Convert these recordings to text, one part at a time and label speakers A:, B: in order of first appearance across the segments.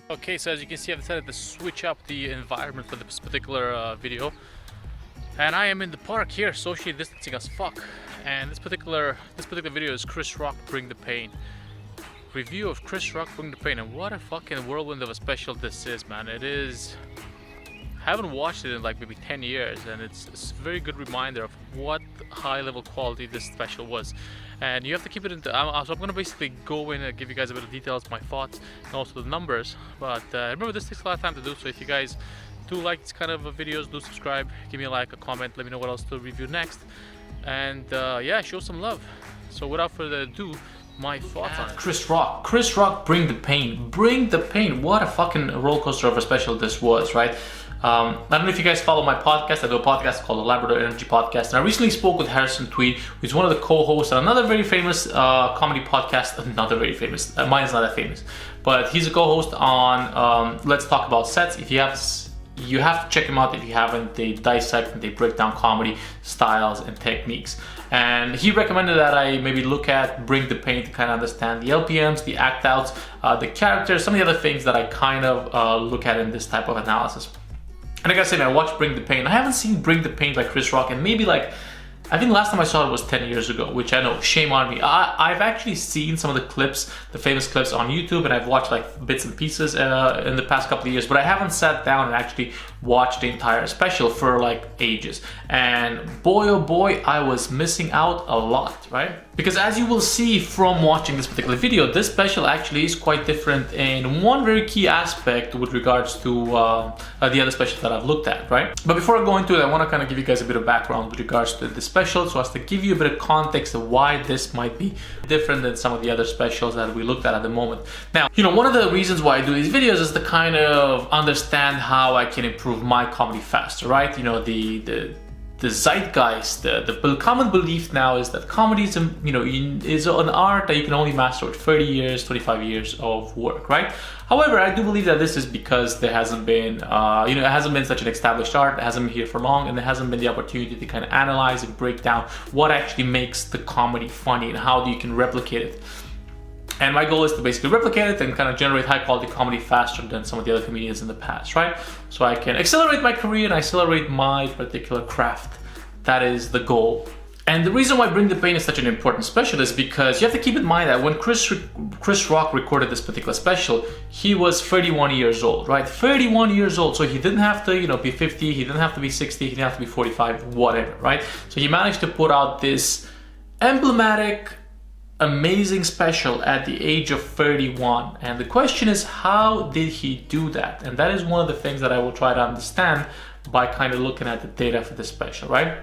A: Okay, so as you can see, I've decided to switch up the environment for this particular video. And I am in the park here, socially distancing as fuck. And this particular video is Chris Rock Bring the Pain. Review of Chris Rock Bring the Pain, and what a fucking whirlwind of a special this is, man. It is... I haven't watched it in like maybe 10 years, and it's a very good reminder of what high level quality this special was. And you have to keep it into... so I'm going to basically go in and give you guys a bit of details, my thoughts, and also the numbers. But remember, this takes a lot of time to do, so if you guys do like this kind of videos, do subscribe, give me a like, a comment, let me know what else to review next. And yeah, show some love. So without further ado, my thoughts on it. Chris Rock, Bring the Pain. Bring the Pain. What a fucking roller coaster of a special this was, right? I don't know if you guys follow my podcast. I do a podcast called the Labrador Energy Podcast, and I recently spoke with Harrison Tweed, who's one of the co-hosts on another very famous comedy podcast. Another very famous. Mine's not that famous, but he's a co-host on Let's Talk About Sets. If you have to check him out if you haven't. They dissect and they break down comedy styles and techniques. And he recommended that I maybe look at Bring the Pain to kind of understand the LPMs, the act outs, the characters, some of the other things that I kind of look at in this type of analysis. And I gotta say, man, I watched Bring the Pain. I haven't seen Bring the Pain by Chris Rock in maybe like, I think last time I saw it was 10 years ago, which I know, shame on me. I've actually seen some of the clips, the famous clips on YouTube, and I've watched like bits and pieces in the past couple of years, but I haven't sat down and actually watched the entire special for like ages. And boy, oh boy, I was missing out a lot, right? Because as you will see from watching this particular video, this special actually is quite different in one very key aspect with regards to the other specials that I've looked at, right? But before I go into it, I want to kind of give you guys a bit of background with regards to this special, so as to give you a bit of context of why this might be different than some of the other specials that we looked at the moment. Now, you know, one of the reasons why I do these videos is to kind of understand how I can improve my comedy faster, right? You know, the zeitgeist, the common belief now is that comedy is, you know, is an art that you can only master with 30 years, 25 years of work, right? However, I do believe that this is because there hasn't been, you know, it hasn't been such an established art, it hasn't been here for long, and there hasn't been the opportunity to kind of analyze and break down what actually makes the comedy funny and how you can replicate it. And my goal is to basically replicate it and kind of generate high quality comedy faster than some of the other comedians in the past, right? So I can accelerate my career and accelerate my particular craft. That is the goal. And the reason why Bring the Pain is such an important special is because you have to keep in mind that when Chris Rock recorded this particular special, he was 31 years old, right? 31 years old. So he didn't have to, you know, be 50, he didn't have to be 60, he didn't have to be 45, whatever, right? So he managed to put out this emblematic, amazing special at the age of 31. And the question is, how did he do that? And that is one of the things that I will try to understand by kind of looking at the data for this special, right?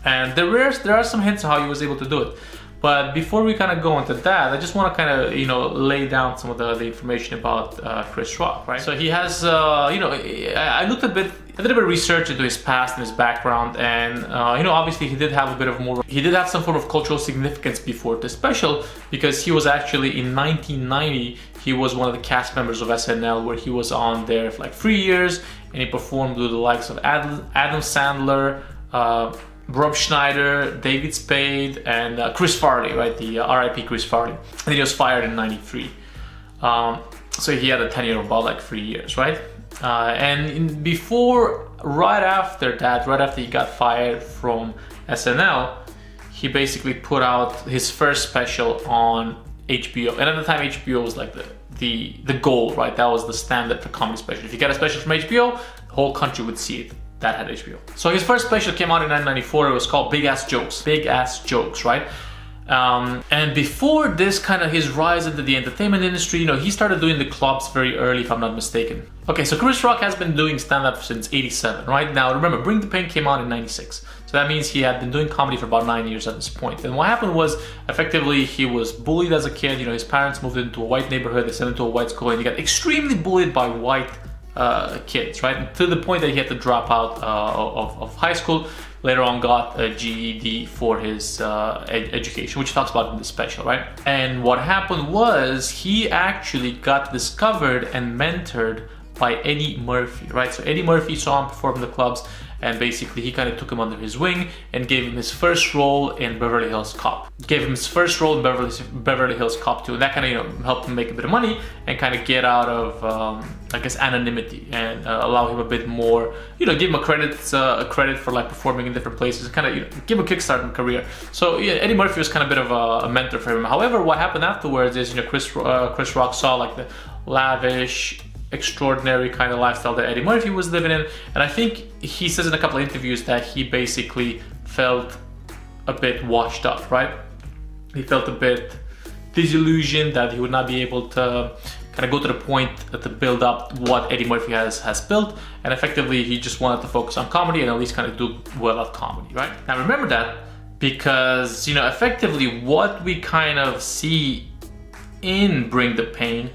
A: And there are some hints on how he was able to do it. But before we kind of go into that, I just want to kind of, you know, lay down some of the information about Chris Rock, right? So he has, you know, I did a bit of research into his past and his background, and you know, obviously he did have some form of cultural significance before this special, because he was actually in 1990, he was one of the cast members of SNL, where he was on there for like 3 years, and he performed with the likes of Adam Sandler, Rob Schneider, David Spade, and Chris Farley, right? The R.I.P. Chris Farley. And then he was fired in '93. So he had a tenure of about like 3 years, right? And right after he got fired from SNL, he basically put out his first special on HBO. And at the time, HBO was like the goal, right? That was the standard for comedy special. If you get a special from HBO, the whole country would see it. That had HBO. So his first special came out in 1994. It was called Big Ass Jokes, right? And before this kind of his rise into the entertainment industry, you know, he started doing the clubs very early, if I'm not mistaken. Okay, so Chris Rock has been doing stand-up since '87, right? Now remember, Bring the Pain came out in '96. So that means he had been doing comedy for about 9 years at this point. And what happened was, effectively, he was bullied as a kid. You know, his parents moved into a white neighborhood, they sent him to a white school, and he got extremely bullied by white kids, right? To the point that he had to drop out of high school. Later on got a GED for his education, which he talks about in the special, right? And what happened was he actually got discovered and mentored by Eddie Murphy, right? So Eddie Murphy saw him perform in the clubs, and basically he kind of took him under his wing and gave him his first role in Beverly Hills Cop. Gave him his first role in Beverly Hills Cop 2, and that kind of, you know, helped him make a bit of money and kind of get out of, I guess, anonymity, and allow him a bit more, you know, give him a credit for like performing in different places, kind of, you know, give him a kickstart in career. So yeah, Eddie Murphy was kind of a bit of a mentor for him. However, what happened afterwards is, you know, Chris Rock saw like the lavish, extraordinary kind of lifestyle that Eddie Murphy was living in, and I think he says in a couple of interviews that he basically felt a bit washed up, right? He felt a bit disillusioned that he would not be able to kind of go to the point to build up what Eddie Murphy has built, and effectively he just wanted to focus on comedy and at least kind of do well at comedy, right? Now remember that, because, you know, effectively what we kind of see in Bring the Pain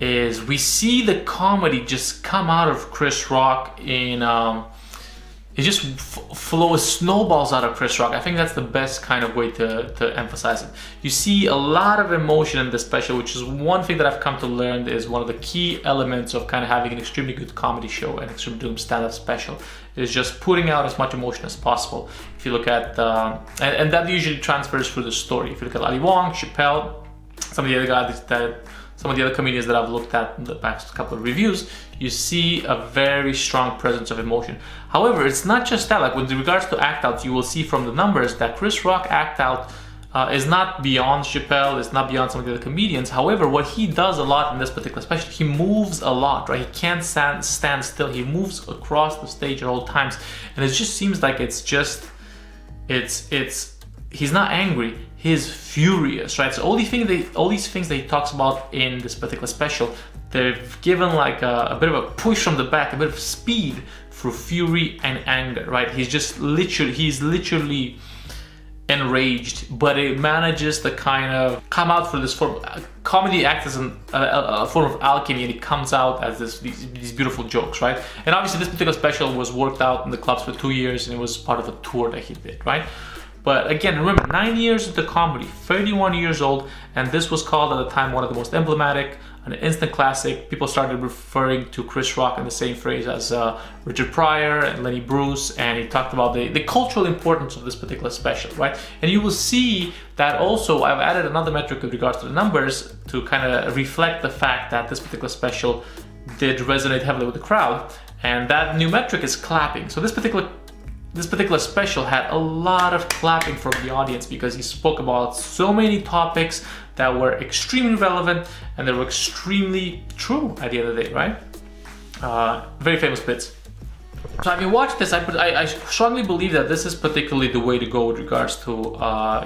A: is we see the comedy just come out of Chris Rock in, it just flows, snowballs out of Chris Rock. I think that's the best kind of way to emphasize it. You see a lot of emotion in this special, which is one thing that I've come to learn is one of the key elements of kind of having an extremely good comedy show and extremely good stand-up special, is just putting out as much emotion as possible. If you look at, and that usually transfers through the story. If you look at Ali Wong, Chappelle, some of the other comedians that I've looked at in the past couple of reviews, you see a very strong presence of emotion. However, it's not just that. Like with regards to act outs, you will see from the numbers that Chris Rock act out is not beyond Chappelle, is not beyond some of the other comedians. However, what he does a lot in this particular special, he moves a lot, right? He can't stand still. He moves across the stage at all times, and it just seems like he's not angry, he's furious, right? So all these things that he talks about in this particular special, they've given like a bit of a push from the back, a bit of speed through fury and anger, right? He's literally enraged, but it manages to kind of come out through this form. Comedy acts as a form of alchemy, and it comes out as these beautiful jokes, right? And obviously this particular special was worked out in the clubs for 2 years, and it was part of a tour that he did, right? But again, remember, 9 years into comedy, 31 years old, and this was called at the time one of the most emblematic, an instant classic. People started referring to Chris Rock in the same phrase as Richard Pryor and Lenny Bruce, and he talked about the cultural importance of this particular special, right? And you will see that also I've added another metric with regards to the numbers to kind of reflect the fact that this particular special did resonate heavily with the crowd, and that new metric is clapping. So this particular special had a lot of clapping from the audience because he spoke about so many topics that were extremely relevant and they were extremely true at the end of the day, right? Very famous bits. So if you watch this, I strongly believe that this is particularly the way to go with regards to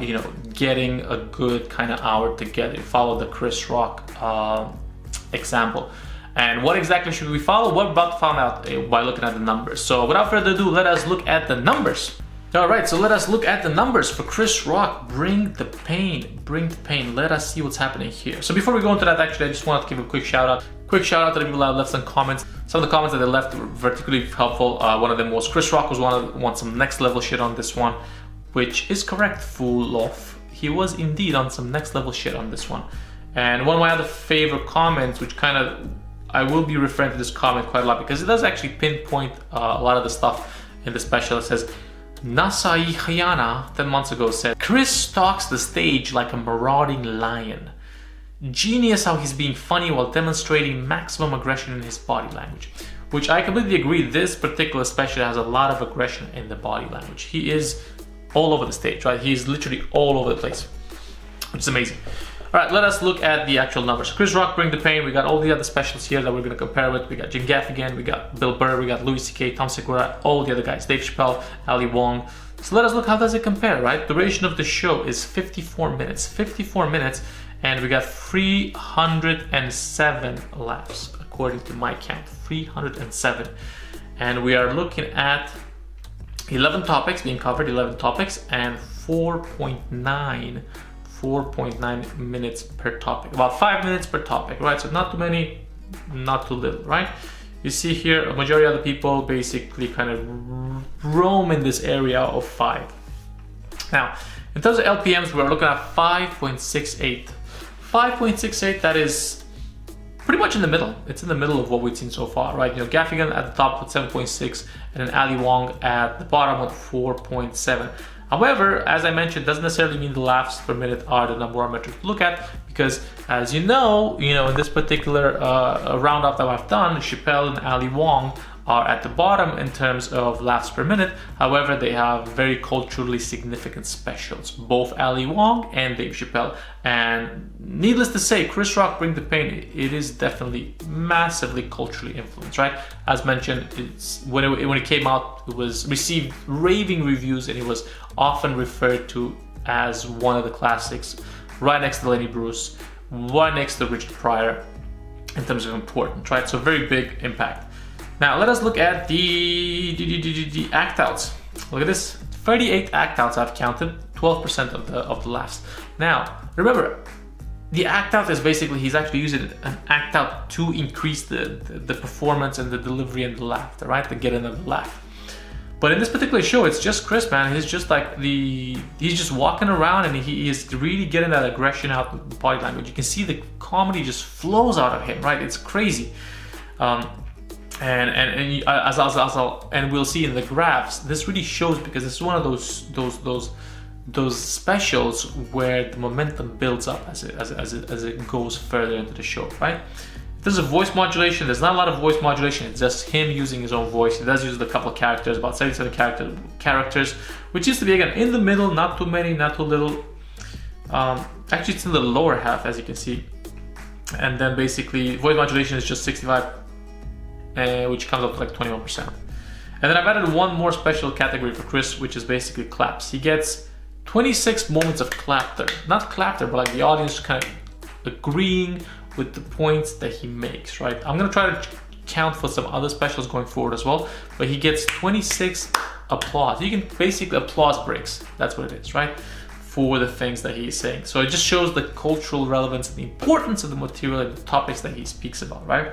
A: you know, getting a good kind of hour together. Follow the Chris Rock example. And what exactly should we follow? We're about to find out by looking at the numbers. So without further ado, let us look at the numbers. All right, so let us look at the numbers for Chris Rock. Bring the pain, bring the pain. Let us see what's happening here. So before we go into that, actually, I just wanted to give a quick shout out. Quick shout out to the people that left some comments. Some of the comments that they left were particularly helpful. One of them was Chris Rock wants some next level shit on this one, which is correct, full of. He was indeed on some next level shit on this one. And one of my other favorite comments, which kind of, I will be referring to this comment quite a lot because it does actually pinpoint a lot of the stuff in the special. It says, Nasai Hayana 10 months ago said, Chris stalks the stage like a marauding lion. Genius how he's being funny while demonstrating maximum aggression in his body language. Which I completely agree, this particular special has a lot of aggression in the body language. He is all over the stage, right? He's literally all over the place, which is amazing. All right, let us look at the actual numbers. Chris Rock, Bring the Pain. We got all the other specials here that we're going to compare with. We got Jim Gaffigan, we got Bill Burr, we got Louis C.K., Tom Segura, all the other guys, Dave Chappelle, Ali Wong. So let us look, how does it compare, right? Duration of the show is 54 minutes. 54 minutes, and we got 307 laughs, according to my count. 307. And we are looking at 11 topics being covered, 11 topics, and 4.9 minutes per topic, about 5 minutes per topic, right? So not too many, not too little, right? You see here a majority of the people basically kind of roam in this area of 5. Now, in terms of LPMs, we're looking at 5.68. 5.68, that is pretty much in the middle. It's in the middle of what we've seen so far, right? You know, Gaffigan at the top with 7.6 and then Ali Wong at the bottom with 4.7. However, as I mentioned, doesn't necessarily mean the laughs per minute are the number one metric to look at, because as you know, in this particular roundup that I've done, Chappelle and Ali Wong are at the bottom in terms of laughs per minute. However, they have very culturally significant specials, both Ali Wong and Dave Chappelle. And needless to say, Chris Rock Bring the Pain, it is definitely massively culturally influenced, right? As mentioned, when it came out, it was received raving reviews, and it was often referred to as one of the classics, right next to Lenny Bruce, right next to Richard Pryor in terms of importance, right? So very big impact. Now let us look at the act outs. Look at this, 38 act outs I've counted, 12% of the laughs. Now remember, the act out is basically he's actually using an act out to increase the performance and the delivery and the laughter, right? To get another laugh. But in this particular show, it's just Chris, man. He's just like he's just walking around, and he is really getting that aggression out of the body language. You can see the comedy just flows out of him, right? It's crazy. And we'll see in the graphs, this really shows, because this is one of those specials where the momentum builds up as it goes further into the show, right? There's a voice modulation. There's not a lot of voice modulation. It's just him using his own voice. He does use a couple of characters, about 77 characters, which used to be, again, in the middle, not too many, not too little. Actually, it's in the lower half, as you can see. And then basically, voice modulation is just 65, which comes up to like 21%. And then I've added one more special category for Chris, which is basically claps. He gets 26 moments of clapter. Not clapter, but like the audience kind of agreeing with the points that he makes, right? I'm gonna try to count for some other specials going forward as well, but he gets 26 applause. You can basically applause breaks. That's what it is, right? For the things that he's saying. So it just shows the cultural relevance and the importance of the material and the topics that he speaks about, right?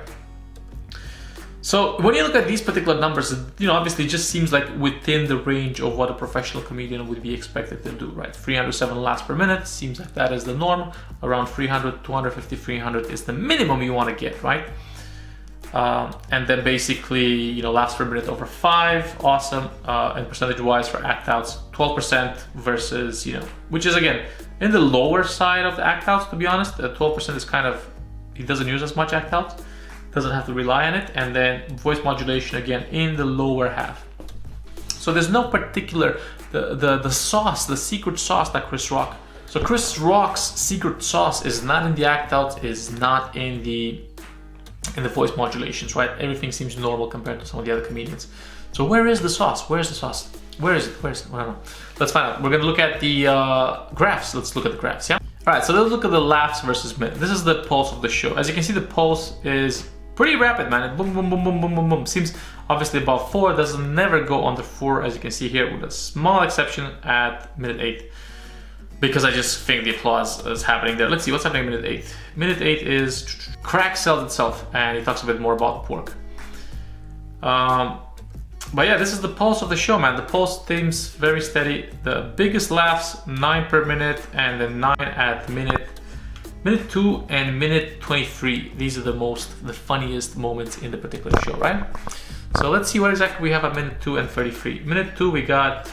A: So when you look at these particular numbers, obviously it just seems like within the range of what a professional comedian would be expected to do, right? 307 laughs per minute seems like that is the norm. Around 300, 250, 300 is the minimum you want to get, right? And then basically, laughs per minute over 5, awesome. And percentage-wise for act outs, 12% versus, which is again in the lower side of the act outs. To be honest, 12% is kind of, he doesn't use as much act outs. Doesn't have to rely on it. And then voice modulation again in the lower half. So there's no particular the sauce, the secret sauce that Chris Rock. So Chris Rock's secret sauce is not in the act outs, is not in the voice modulations, right? Everything seems normal compared to some of the other comedians. So where is the sauce? Where's the sauce? Where is it? I don't know. Let's find out. We're gonna look at the graphs. Let's look at the graphs, yeah? All right, so let's look at the laughs versus minute. This is the pulse of the show. As you can see, the pulse is pretty rapid, man. Boom, boom, boom, boom, boom, boom, boom. Seems obviously about 4. Doesn't never go under 4, as you can see here, with a small exception at minute 8. Because I just think the applause is happening there. Let's see what's happening at minute 8. Minute 8 is Crack sells itself, and he talks a bit more about pork. But yeah, this is the pulse of the show, man. The pulse seems very steady. The biggest laughs, 9 per minute, and then 9 at minute 2 and minute 23. These are the funniest moments in the particular show, right? So let's see what exactly we have at minute 2 and 33. Minute 2, we got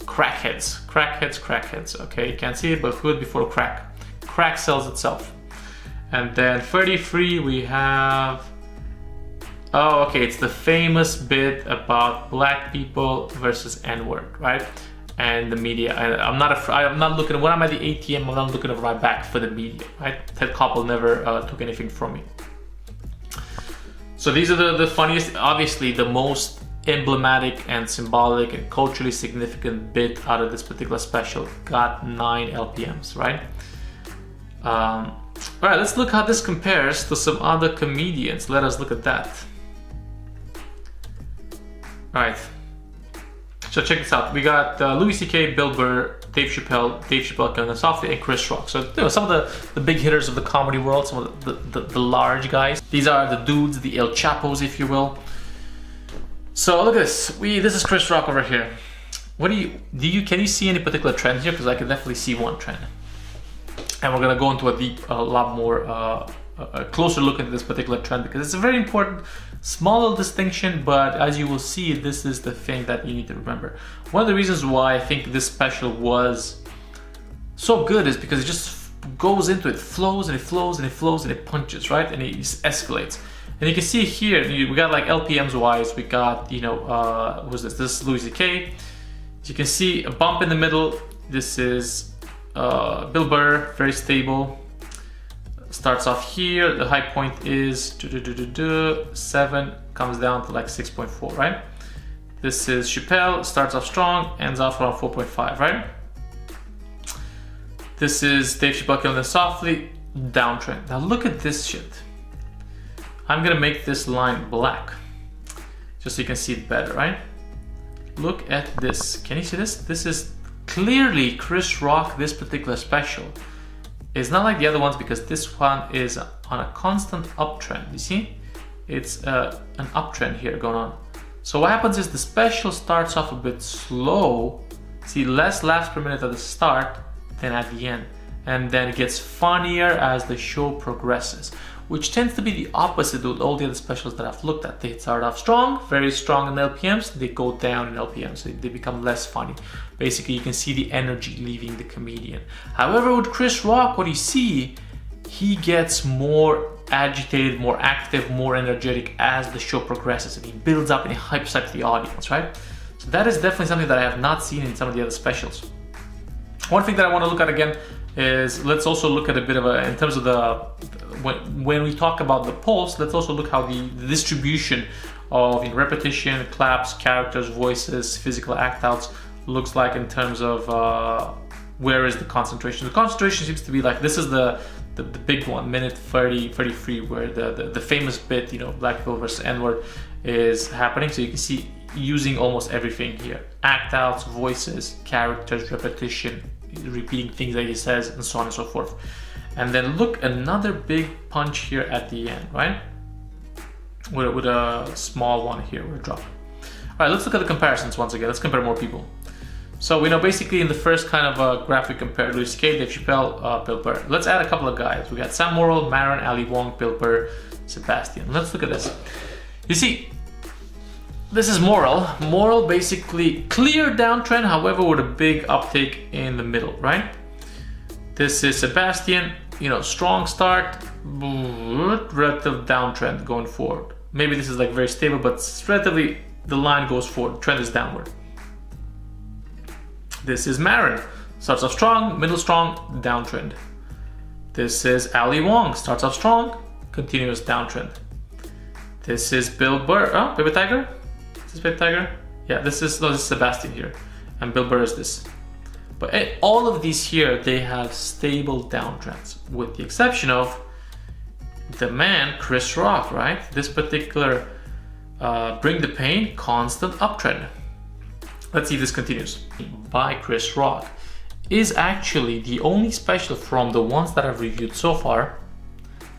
A: crackheads. Crackheads. Okay, you can't see it, but good before crack. Crack sells itself. And then 33, we have, oh, okay, it's the famous bit about black people versus N-word, right? And the media. I'm not looking, when I'm at the ATM, I'm not looking over my back for the media, right? Ted Koppel never took anything from me. So these are the funniest, obviously the most emblematic and symbolic and culturally significant bit out of this particular special. Got 9 LPMs, right? All right, let's look how this compares to some other comedians. Let us look at that. All right. So check this out. We got Louis C.K., Bill Burr, Dave Chappelle coming softly, and Chris Rock. So some of the big hitters of the comedy world, some of the large guys. These are the dudes, the El Chapos, if you will. So look at this. This is Chris Rock over here. What can you see any particular trend here? Because I can definitely see one trend. And we're gonna go into a lot more a closer look at this particular trend, because it's a very important small little distinction, but as you will see, this is the thing that you need to remember. One of the reasons why I think this special was so good is because it just goes into it, flows and it flows and it flows and it punches, right? And it just escalates. And you can see here, we got like LPMs wise, we got, you know, what was this? This is Louis C.K. As you can see, a bump in the middle. This is Bill Burr, very stable. Starts off here, the high point is 7, comes down to like 6.4, right? This is Chappelle, starts off strong, ends off around 4.5, right? This is Dave Chappelle killing it softly, downtrend. Now look at this shit. I'm gonna make this line black, just so you can see it better, right? Look at this. Can you see this? This is clearly Chris Rock, this particular special. It's not like the other ones because this one is on a constant uptrend. You see? It's an uptrend here going on. So what happens is the special starts off a bit slow. See, less laughs per minute at the start than at the end. And then it gets funnier as the show progresses, which tends to be the opposite with all the other specials that I've looked at. They start off strong, very strong in LPMs, they go down in LPMs, so they become less funny. Basically, you can see the energy leaving the comedian. However, with Chris Rock, what you see, he gets more agitated, more active, more energetic as the show progresses, and he builds up and he hypes up the audience, right? So that is definitely something that I have not seen in some of the other specials. One thing that I want to look at again is, let's also look at a bit of a, in terms of the, when we talk about the pulse, let's also look how the distribution of, you know, repetition, claps, characters, voices, physical act outs looks like in terms of where is the concentration. The concentration seems to be like, this is the big one, minute 30, 33, where the famous bit, you know, black people versus N-word is happening. So you can see using almost everything here. Act outs, voices, characters, repetition, repeating things that he says, and so on and so forth. And then look, another big punch here at the end, right? With a small one here, with a drop. All right, let's look at the comparisons once again. Let's compare more people. So we know basically in the first kind of graph we compared Louis C.K., Dave Chappelle, Bill Burr. Let's add a couple of guys. We got Sam Morrill, Marron, Ali Wong, Bill Burr, Sebastian. Let's look at this. You see, this is Morrill. Morrill basically clear downtrend, however, with a big uptake in the middle, right? This is Sebastian, you know, strong start, relative downtrend going forward. Maybe this is like very stable, but relatively the line goes forward, trend is downward. This is Marron, starts off strong, middle strong, downtrend. This is Ali Wong, starts off strong, continuous downtrend. This is Bill Burr, oh, Baby Tiger? Is this Baby Tiger? Yeah, this is Sebastian here, and Bill Burr is this. But all of these here, they have stable downtrends, with the exception of the man, Chris Rock, right? This particular Bring the Pain, constant uptrend. Let's see if this continues. By Chris Rock is actually the only special from the ones that I've reviewed so far,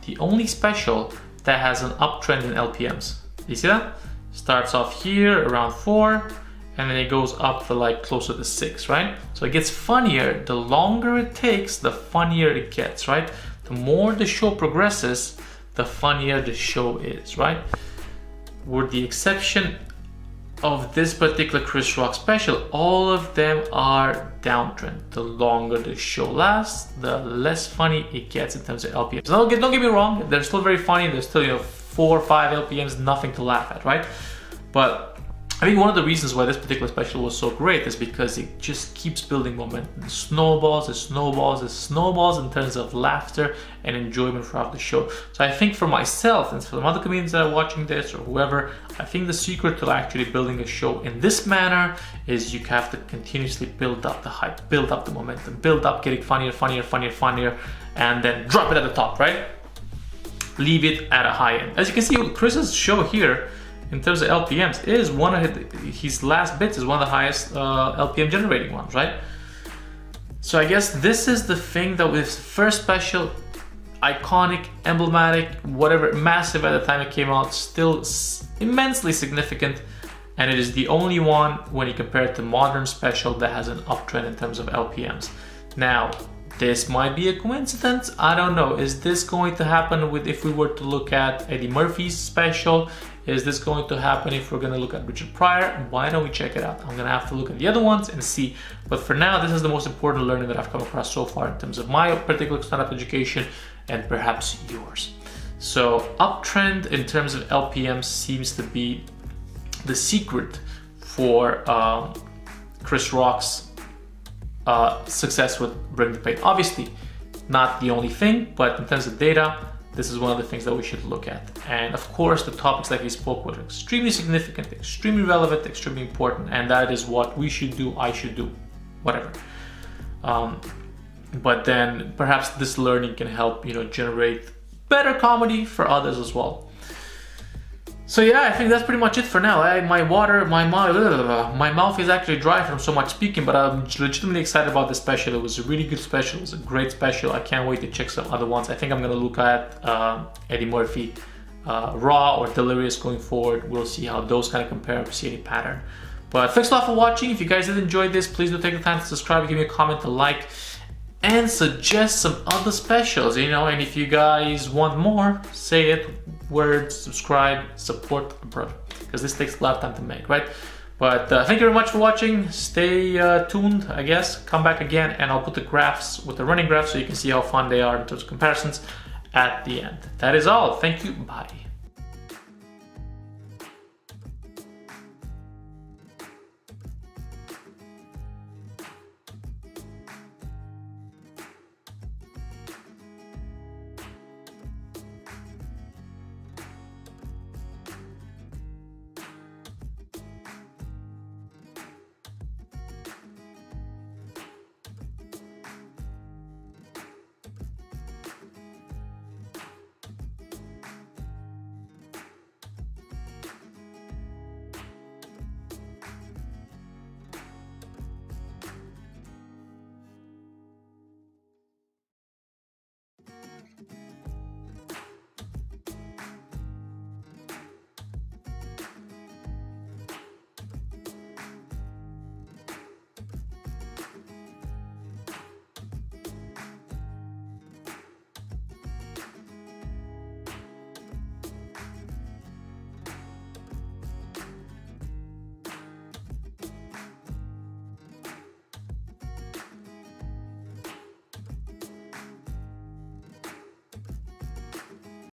A: the only special that has an uptrend in LPMs. You see that? Starts off here around 4, and then it goes up to like closer to 6, right? So it gets funnier. The longer it takes, the funnier it gets, right? The more the show progresses, the funnier the show is, right? With the exception of this particular Chris Rock special, all of them are downtrend. The longer the show lasts, the less funny it gets in terms of LPMs. So don't get me wrong, they're still very funny. They're still, you know, 4 or 5 LPMs, nothing to laugh at, right? But I think one of the reasons why this particular special was so great is because it just keeps building momentum. It snowballs, it snowballs, it snowballs in terms of laughter and enjoyment throughout the show. So I think for myself and for some other comedians that are watching this or whoever, I think the secret to actually building a show in this manner is you have to continuously build up the hype, build up the momentum, build up getting funnier, funnier, funnier, funnier, and then drop it at the top, right? Leave it at a high end. As you can see, Chris's show here, in terms of LPMs, is one of his last bits is one of the highest LPM generating ones, right? So I guess this is the thing that with first special, iconic, emblematic, whatever, massive at the time it came out, still immensely significant, and it is the only one when you compare it to modern special that has an uptrend in terms of LPMs. Now,
B: This might be a coincidence, I don't know. Is this going to happen with if we were to look at Eddie Murphy's special? Is this going to happen if we're gonna look at Richard Pryor? Why don't we check it out? I'm gonna have to look at the other ones and see. But for now, this is the most important learning that I've come across so far in terms of my particular stand-up education and perhaps yours. So uptrend in terms of LPM seems to be the secret for Chris Rock's success with Bring the Pain. Obviously, not the only thing, but in terms of data, this is one of the things that we should look at. And of course, the topics that he spoke were extremely significant, extremely relevant, extremely important, and that is what we should do, I should do, whatever. But then perhaps this learning can help, generate better comedy for others as well. So yeah, I think that's pretty much it for now. My mouth is actually dry from so much speaking, but I'm legitimately excited about this special. It was a really good special. It was a great special. I can't wait to check some other ones. I think I'm gonna look at Eddie Murphy, Raw or Delirious going forward. We'll see how those kind of compare, see any pattern. But thanks a lot for watching. If you guys did enjoy this, please do take the time to subscribe, give me a comment, a like, and suggest some other specials, and if you guys want more, say it, words, subscribe, support a brother, because this takes a lot of time to make, right? But thank you very much for watching. Stay tuned, I guess. Come back again, and I'll put the graphs with the running graphs so you can see how fun they are in terms of comparisons at the end. That is all. Thank you. Bye.